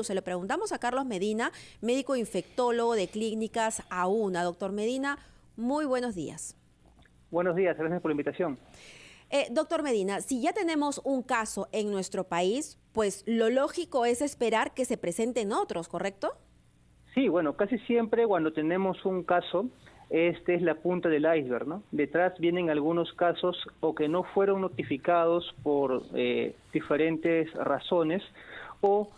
Se lo preguntamos a Carlos Medina, médico infectólogo de Clínicas AUNA. Doctor Medina, muy buenos días. Buenos días, gracias por la invitación. Doctor Medina, si ya tenemos un caso en nuestro país, pues lo lógico es esperar que se presenten otros, ¿correcto? Sí, bueno, casi siempre cuando tenemos un caso, este es la punta del iceberg, ¿no? Detrás vienen algunos casos o que no fueron notificados por diferentes razones o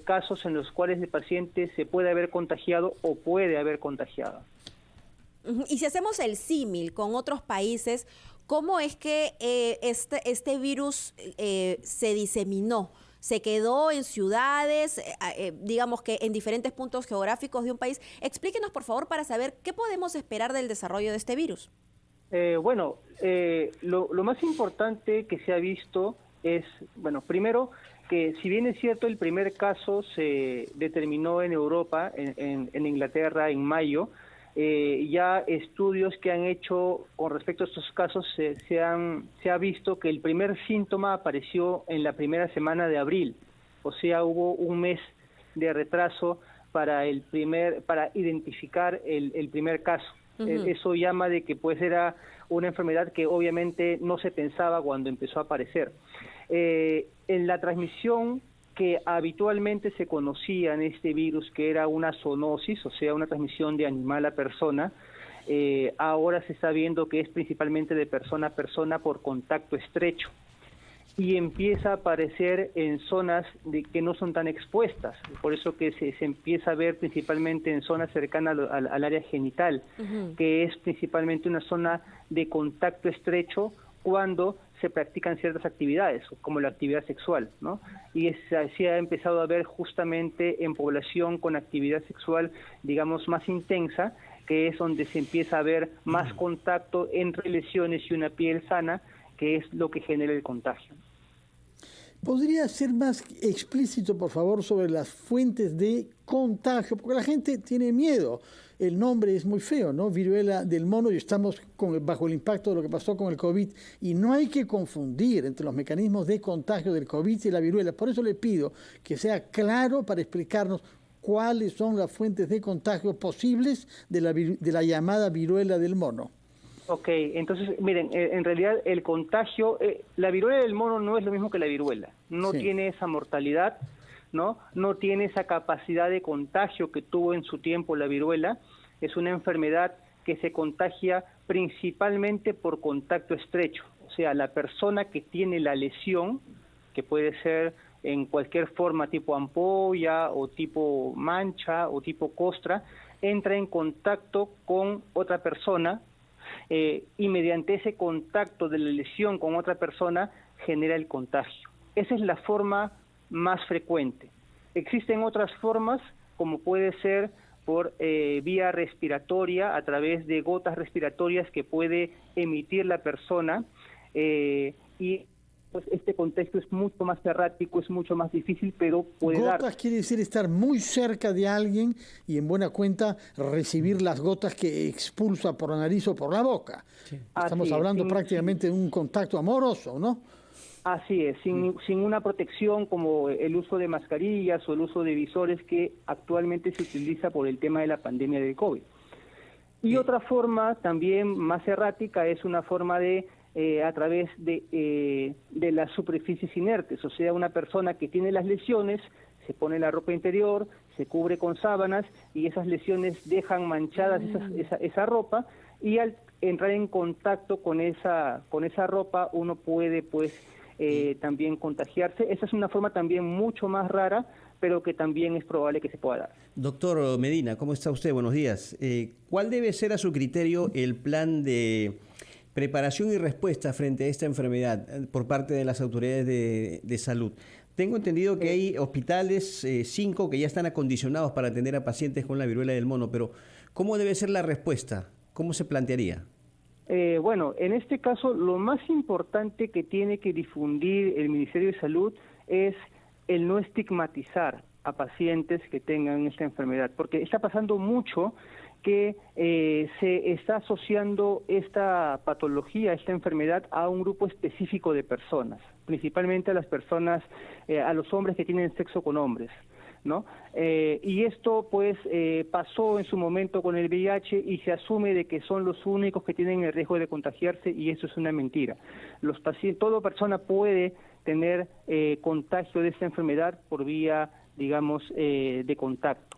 casos en los cuales el paciente se puede haber contagiado o puede haber contagiado. Y si hacemos el símil con otros países, ¿cómo es que este virus se diseminó? ¿Se quedó en ciudades, digamos que en diferentes puntos geográficos de un país? Explíquenos, por favor, para saber qué podemos esperar del desarrollo de este virus. Lo más importante que se ha visto es, bueno, primero, que si bien es cierto el primer caso se determinó en Europa, en Inglaterra, en mayo, ya estudios que han hecho con respecto a estos casos se ha visto que el primer síntoma apareció en la primera semana de abril, o sea, hubo un mes de retraso para identificar el primer caso. Eso llama de que pues era una enfermedad que obviamente no se pensaba cuando empezó a aparecer. En la transmisión que habitualmente se conocía en este virus, que era una zoonosis, o sea, una transmisión de animal a persona, ahora se está viendo que es principalmente de persona a persona por contacto estrecho y empieza a aparecer en zonas que no son tan expuestas, por eso que se empieza a ver principalmente en zonas cercanas al área genital, que es principalmente una zona de contacto estrecho cuando se practican ciertas actividades, como la actividad sexual, ¿no? Y se ha empezado a ver justamente en población con actividad sexual, digamos, más intensa, que es donde se empieza a ver más contacto entre lesiones y una piel sana, que es lo que genera el contagio. ¿Podría ser más explícito, por favor, sobre las fuentes de contagio? Porque la gente tiene miedo. El nombre es muy feo, ¿no? Viruela del mono, y estamos bajo el impacto de lo que pasó con el COVID. Y no hay que confundir entre los mecanismos de contagio del COVID y la viruela. Por eso le pido que sea claro para explicarnos cuáles son las fuentes de contagio posibles de la llamada viruela del mono. Ok, entonces, miren, en realidad el contagio, la viruela del mono no es lo mismo que la viruela, no tiene esa mortalidad, ¿no? No tiene esa capacidad de contagio que tuvo en su tiempo la viruela, es una enfermedad que se contagia principalmente por contacto estrecho, o sea, la persona que tiene la lesión, que puede ser en cualquier forma tipo ampolla o tipo mancha o tipo costra, entra en contacto con otra persona, y mediante ese contacto de la lesión con otra persona genera el contagio. Esa es la forma más frecuente. Existen otras formas, como puede ser por vía respiratoria, a través de gotas respiratorias que puede emitir la persona, y pues este contexto es mucho más errático, es mucho más difícil, pero puede dar. Gotas quiere decir estar muy cerca de alguien y en buena cuenta recibir las gotas que expulsa por la nariz o por la boca. Sí. Estamos hablando prácticamente de un contacto amoroso, ¿no? Así es, sin una protección como el uso de mascarillas o el uso de visores que actualmente se utiliza por el tema de la pandemia del COVID. Y otra forma también más errática es una forma de a través de las superficies inertes, o sea, una persona que tiene las lesiones, se pone la ropa interior, se cubre con sábanas y esas lesiones dejan manchadas esa ropa, y al entrar en contacto con esa ropa uno puede pues también contagiarse. Esa es una forma también mucho más rara, pero que también es probable que se pueda dar. Doctor Medina, ¿cómo está usted? Buenos días. ¿Cuál debe ser a su criterio el plan de preparación y respuesta frente a esta enfermedad por parte de las autoridades de salud? Tengo entendido que hay hospitales, 5, que ya están acondicionados para atender a pacientes con la viruela del mono, pero ¿cómo debe ser la respuesta? ¿Cómo se plantearía? Bueno, en este caso lo más importante que tiene que difundir el Ministerio de Salud es el no estigmatizar a pacientes que tengan esta enfermedad, porque está pasando mucho que se está asociando esta patología, esta enfermedad, a un grupo específico de personas, principalmente a las personas, a los hombres que tienen sexo con hombres, ¿no? Y esto pues pasó en su momento con el VIH y se asume de que son los únicos que tienen el riesgo de contagiarse, y eso es una mentira. Los pacientes, toda persona puede tener contagio de esta enfermedad por vía, digamos, de contacto.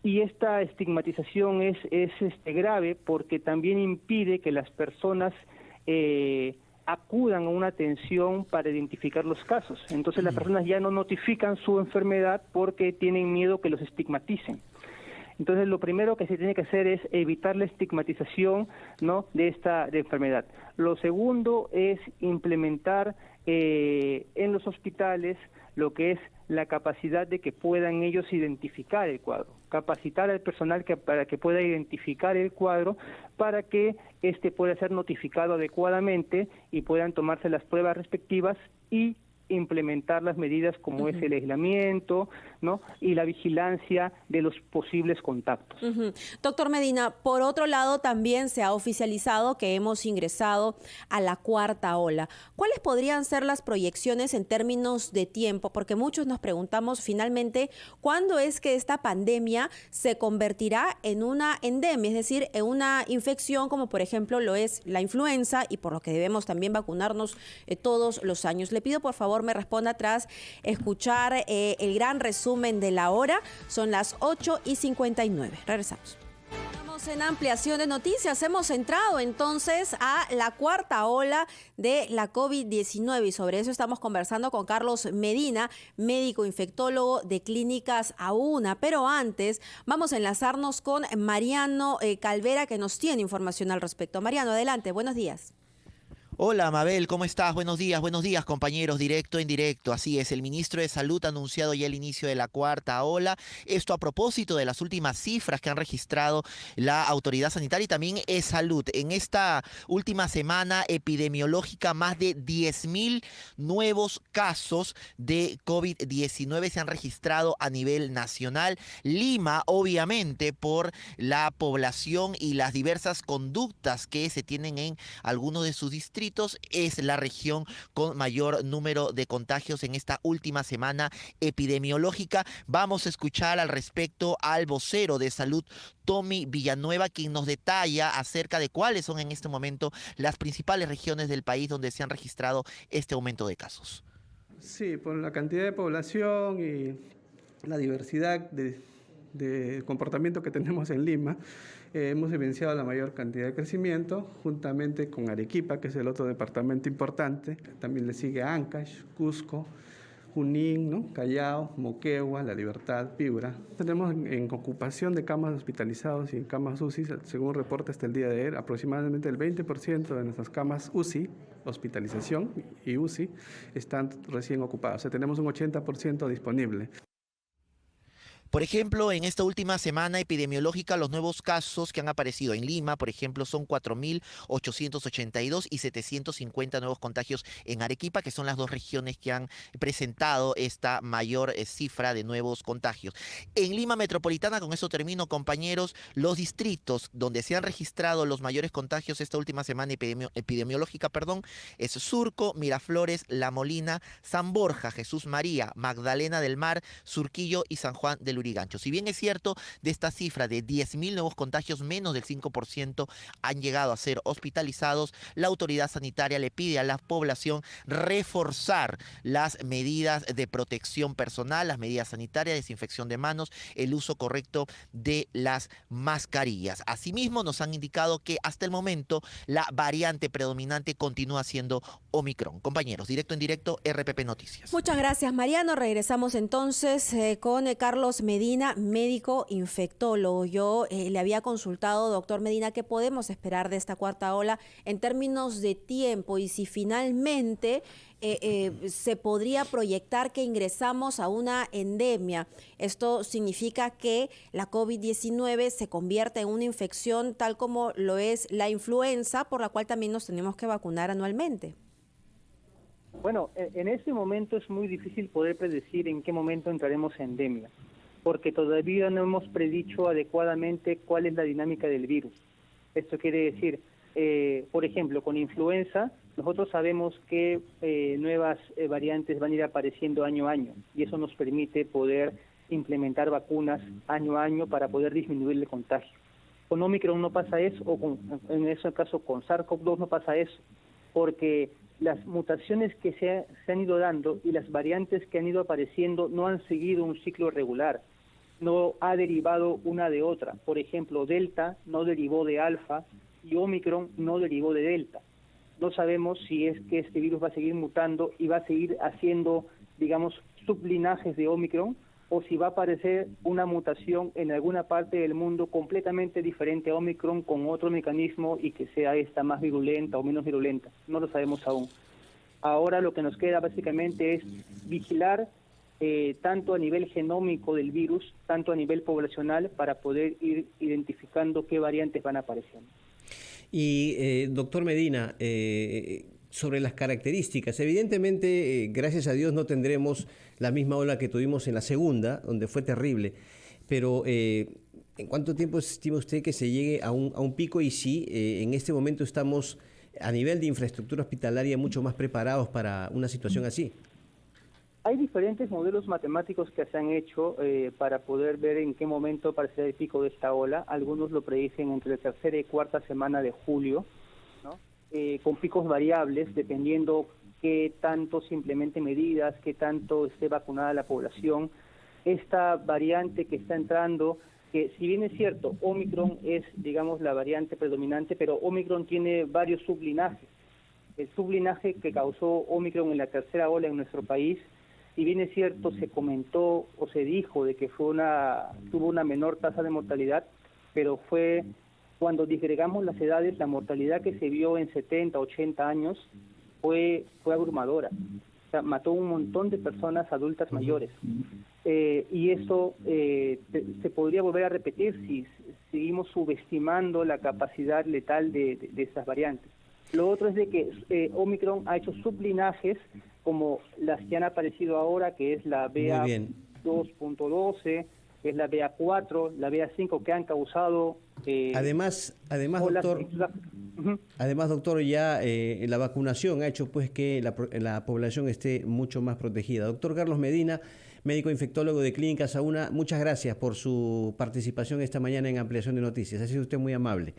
Y esta estigmatización es grave porque también impide que las personas acudan a una atención para identificar los casos. Entonces las personas ya no notifican su enfermedad porque tienen miedo que los estigmaticen. Entonces lo primero que se tiene que hacer es evitar la estigmatización, ¿no?, de esta enfermedad. Lo segundo es implementar en los hospitales lo que es la capacidad de que puedan ellos identificar el cuadro, capacitar al personal para que pueda identificar el cuadro, para que éste pueda ser notificado adecuadamente y puedan tomarse las pruebas respectivas y implementar las medidas como es el aislamiento, ¿no?, y la vigilancia de los posibles contactos. Doctor Medina, por otro lado también se ha oficializado que hemos ingresado a la cuarta ola. ¿Cuáles podrían ser las proyecciones en términos de tiempo? Porque muchos nos preguntamos finalmente cuándo es que esta pandemia se convertirá en una endemia, es decir, en una infección como por ejemplo lo es la influenza, y por lo que debemos también vacunarnos todos los años. Le pido por favor me responda tras escuchar el gran resumen de la hora. Son las 8:59. Regresamos. Estamos en ampliación de noticias. Hemos entrado entonces a la cuarta ola de la COVID-19 y sobre eso estamos conversando con Carlos Medina, médico infectólogo de Clínicas AUNA. Pero antes vamos a enlazarnos con Mariano Calvera, que nos tiene información al respecto. Mariano, adelante. Buenos días. Hola Mabel, ¿cómo estás? Buenos días compañeros, directo en directo. Así es, el ministro de Salud ha anunciado ya el inicio de la cuarta ola. Esto a propósito de las últimas cifras que han registrado la autoridad sanitaria y también Salud. En esta última semana epidemiológica, más de 10.000 nuevos casos de COVID-19 se han registrado a nivel nacional. Lima, obviamente, por la población y las diversas conductas que se tienen en algunos de sus distritos, es la región con mayor número de contagios en esta última semana epidemiológica. Vamos a escuchar al respecto al vocero de Salud, Tommy Villanueva, quien nos detalla acerca de cuáles son en este momento las principales regiones del país donde se han registrado este aumento de casos. Sí, por la cantidad de población y la diversidad de comportamiento que tenemos en Lima, hemos evidenciado la mayor cantidad de crecimiento, juntamente con Arequipa, que es el otro departamento importante. También le sigue Ancash, Cusco, Junín, ¿no?, Callao, Moquegua, La Libertad, Piura. Tenemos en ocupación de camas hospitalizados y en camas UCI, según reporte hasta el día de ayer, aproximadamente el 20% de nuestras camas UCI, hospitalización y UCI, están recién ocupadas. O sea, tenemos un 80% disponible. Por ejemplo, en esta última semana epidemiológica, los nuevos casos que han aparecido en Lima, por ejemplo, son 4.882 y 750 nuevos contagios en Arequipa, que son las dos regiones que han presentado esta mayor cifra de nuevos contagios. En Lima Metropolitana, con eso termino, compañeros, los distritos donde se han registrado los mayores contagios esta última semana epidemiológica, es Surco, Miraflores, La Molina, San Borja, Jesús María, Magdalena del Mar, Surquillo y San Juan del Lurigancho. Si bien es cierto, de esta cifra de 10.000 nuevos contagios, menos del 5% han llegado a ser hospitalizados, la autoridad sanitaria le pide a la población reforzar las medidas de protección personal, las medidas sanitarias, desinfección de manos, el uso correcto de las mascarillas. Asimismo, nos han indicado que hasta el momento la variante predominante continúa siendo Omicron. Compañeros, directo en directo, RPP Noticias. Muchas gracias, Mariano. Regresamos entonces con Carlos Medina, médico infectólogo. Yo le había consultado, doctor Medina, qué podemos esperar de esta cuarta ola en términos de tiempo y si finalmente se podría proyectar que ingresamos a una endemia. Esto significa que la COVID-19 se convierte en una infección tal como lo es la influenza, por la cual también nos tenemos que vacunar anualmente. Bueno, en este momento es muy difícil poder predecir en qué momento entraremos en endemia, porque todavía no hemos predicho adecuadamente cuál es la dinámica del virus. Esto quiere decir, Por ejemplo, con influenza, nosotros sabemos que nuevas variantes van a ir apareciendo año a año y eso nos permite poder implementar vacunas año a año para poder disminuir el contagio. Con Omicron no pasa eso, o en ese caso con SARS-CoV-2 no pasa eso, porque las mutaciones que se han ido dando y las variantes que han ido apareciendo no han seguido un ciclo regular, no ha derivado una de otra. Por ejemplo, Delta no derivó de Alfa y Omicron no derivó de Delta. No sabemos si es que este virus va a seguir mutando y va a seguir haciendo, digamos, sublinajes de Omicron, o si va a aparecer una mutación en alguna parte del mundo completamente diferente a Omicron con otro mecanismo y que sea esta más virulenta o menos virulenta. No lo sabemos aún. Ahora lo que nos queda básicamente es vigilar tanto a nivel genómico del virus, tanto a nivel poblacional, para poder ir identificando qué variantes van apareciendo. Y doctor Medina, sobre las características, evidentemente, gracias a Dios no tendremos la misma ola que tuvimos en la segunda, donde fue terrible, pero ¿en cuánto tiempo estima usted que se llegue a un pico? Y si en este momento estamos a nivel de infraestructura hospitalaria mucho más preparados para una situación así. Hay diferentes modelos matemáticos que se han hecho para poder ver en qué momento aparecerá el pico de esta ola. Algunos lo predicen entre la tercera y cuarta semana de julio, ¿no? Con picos variables, dependiendo qué tanto se implementen medidas, qué tanto esté vacunada la población. Esta variante que está entrando, que si bien es cierto, Omicron es, digamos, la variante predominante, pero Omicron tiene varios sublinajes. El sublinaje que causó Omicron en la tercera ola en nuestro país, si bien es cierto, se comentó o se dijo de que tuvo una menor tasa de mortalidad, pero fue cuando disgregamos las edades, la mortalidad que se vio en 70, 80 años fue abrumadora. O sea, mató un montón de personas adultas mayores. Y eso se podría volver a repetir si seguimos subestimando la capacidad letal de estas variantes. Lo otro es de que Omicron ha hecho sublinajes como las que han aparecido ahora, que es la BA2.12, que es la BA4, la BA5, que han causado... Además, doctor, ya la vacunación ha hecho pues que la población esté mucho más protegida. Doctor Carlos Medina, médico infectólogo de Clínica Saúna, muchas gracias por su participación esta mañana en Ampliación de Noticias. Ha sido usted muy amable.